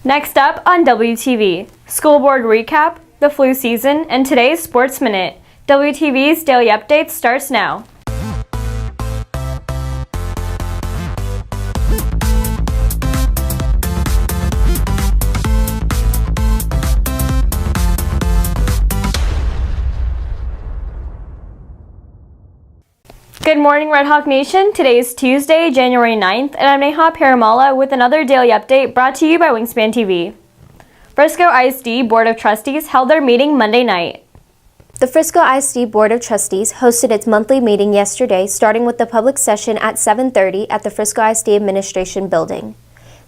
Next up on WTV, School Board Recap, the flu season, and today's Sports Minute. WTV's Daily Update starts now. Good morning, Red Hawk Nation. Today is Tuesday, January 9th, and I'm Neha Perumalla with another daily update brought to you by Wingspan TV. Frisco ISD Board of Trustees held their meeting Monday night. The Frisco ISD Board of Trustees hosted its monthly meeting yesterday, starting with the public session at 7:30 at the Frisco ISD Administration Building.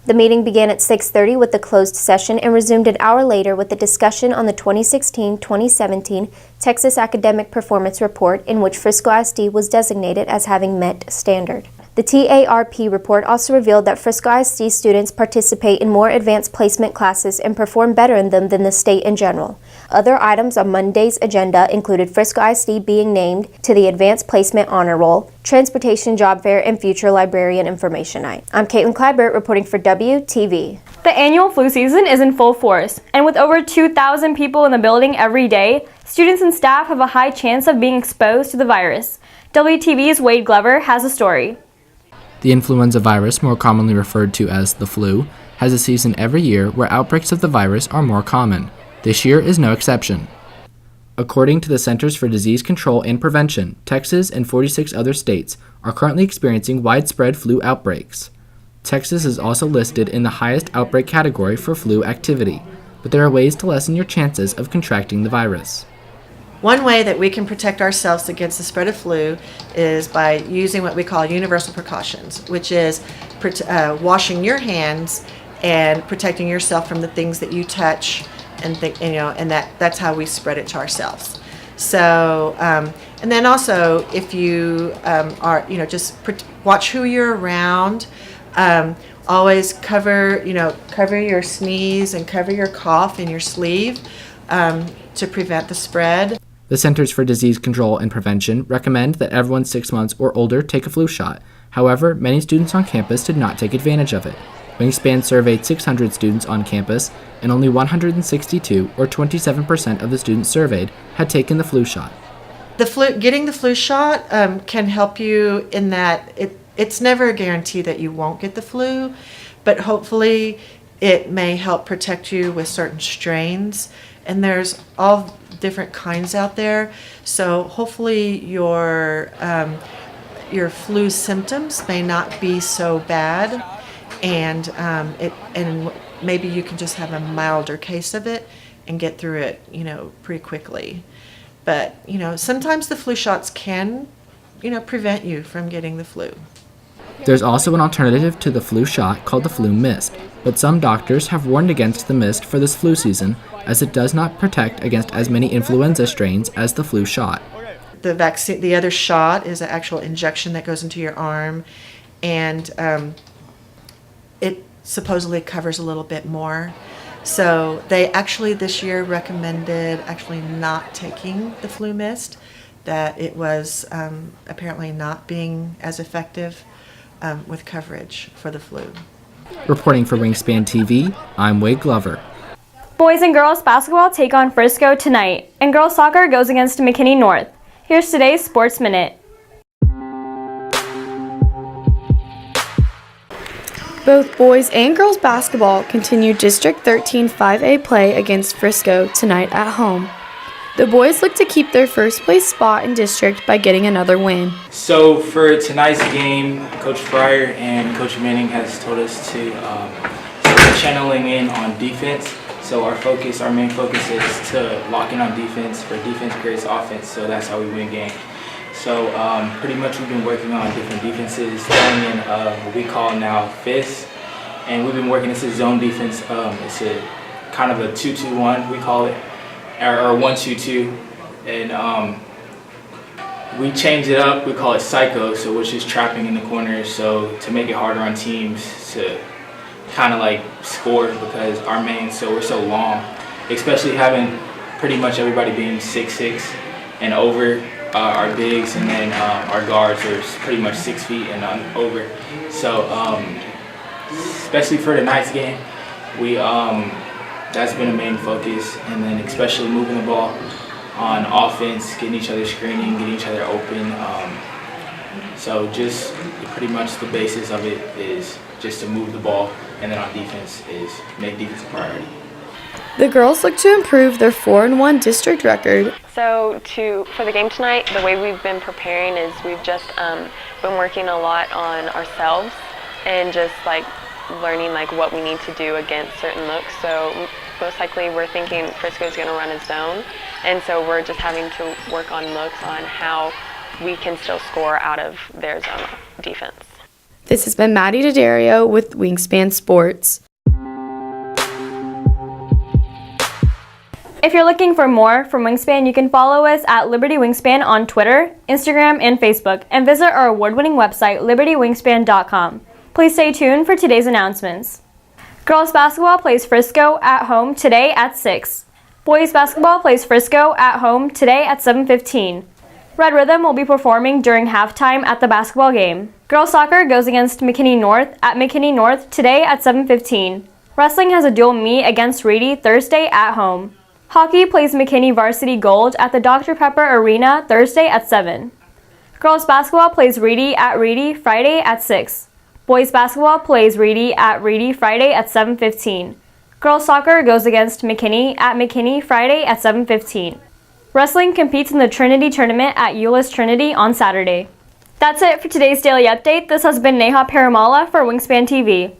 The meeting began at 6:30 with the closed session and resumed an hour later with the discussion on the 2016-2017 Texas Academic Performance Report, in which Frisco ISD was designated as having met standard. The TARP report also revealed that Frisco ISD students participate in more advanced placement classes and perform better in them than the state in general. Other items on Monday's agenda included Frisco ISD being named to the Advanced Placement Honor Roll, Transportation Job Fair, and Future Librarian Information Night. I'm Caitlin Clybert reporting for WTV. The annual flu season is in full force, and with over 2,000 people in the building every day, students and staff have a high chance of being exposed to the virus. WTV's Wade Glover has a story. The influenza virus, more commonly referred to as the flu, has a season every year where outbreaks of the virus are more common. This year is no exception. According to the Centers for Disease Control and Prevention, Texas and 46 other states are currently experiencing widespread flu outbreaks. Texas is also listed in the highest outbreak category for flu activity, but there are ways to lessen your chances of contracting the virus. One way that we can protect ourselves against the spread of flu is by using what we call universal precautions, which is washing your hands and protecting yourself from the things that you touch, and that's how we spread it to ourselves. So, and then also if you just watch who you're around. Always cover your sneeze and cover your cough in your sleeve to prevent the spread. The Centers for Disease Control and Prevention recommend that everyone 6 months or older take a flu shot. However, many students on campus did not take advantage of it. Wingspan surveyed 600 students on campus, and only 162, or 27% of the students surveyed, had taken the flu shot. Getting the flu shot can help you in that it's never a guarantee that you won't get the flu, but hopefully it may help protect you with certain strains. And there's all different kinds out there, so hopefully your flu symptoms may not be so bad, and maybe you can just have a milder case of it and get through it, pretty quickly. But sometimes the flu shots can, prevent you from getting the flu. There's also an alternative to the flu shot called the flu mist, but some doctors have warned against the mist for this flu season, as it does not protect against as many influenza strains as the flu shot. The vaccine, the other shot, is an actual injection that goes into your arm, and it supposedly covers a little bit more. So they actually this year recommended not taking the flu mist, that it was apparently not being as effective with coverage for the flu. Reporting for Wingspan TV, I'm Wade Glover. Boys and girls basketball take on Frisco tonight, and girls soccer goes against McKinney North. Here's today's Sports Minute. Both boys and girls basketball continue District 13 5A play against Frisco tonight at home. The boys look to keep their first place spot in district by getting another win. So for tonight's game, Coach Fryer and Coach Manning has told us to start channeling in on defense. So our main focus is to lock in on defense. For defense creates offense, so that's how we win games. So pretty much we've been working on different defenses, throwing in what we call now fists, and we've been working. This is zone defense. It's a kind of a 2-2-1 we call it, or 1-2-2, and we changed it up. We call it psycho, so which is trapping in the corners. So to make it harder on teams to kind of like score, because we're so long, especially having pretty much everybody being 6'6" and over. Our bigs, and then our guards are pretty much 6 feet and over. So especially for tonight's game, We that's been a main focus, and then especially moving the ball on offense, getting each other screening, getting each other open. So just pretty much the basis of it is just to move the ball, and then on defense is make defense a priority. The girls look to improve their 4-1 district record. So for the game tonight, the way we've been preparing is we've just been working a lot on ourselves and just like learning like what we need to do against certain looks. So most likely we're thinking Frisco's going to run a zone, and so we're just having to work on looks on how we can still score out of their zone defense. This has been Maddie D'Addario with Wingspan Sports. If you're looking for more from Wingspan, you can follow us at Liberty Wingspan on Twitter, Instagram, and Facebook, and visit our award-winning website, libertywingspan.com. Please stay tuned for today's announcements. Girls basketball plays Frisco at home today at 6. Boys basketball plays Frisco at home today at 7:15. Red Rhythm will be performing during halftime at the basketball game. Girls soccer goes against McKinney North at McKinney North today at 7:15. Wrestling has a dual meet against Reedy Thursday at home. Hockey plays McKinney Varsity Gold at the Dr. Pepper Arena Thursday at 7. Girls basketball plays Reedy at Reedy Friday at 6. Boys basketball plays Reedy at Reedy Friday at 7:15. Girls soccer goes against McKinney at McKinney Friday at 7:15. Wrestling competes in the Trinity Tournament at Euless Trinity on Saturday. That's it for today's Daily Update. This has been Neha Perumalla for Wingspan TV.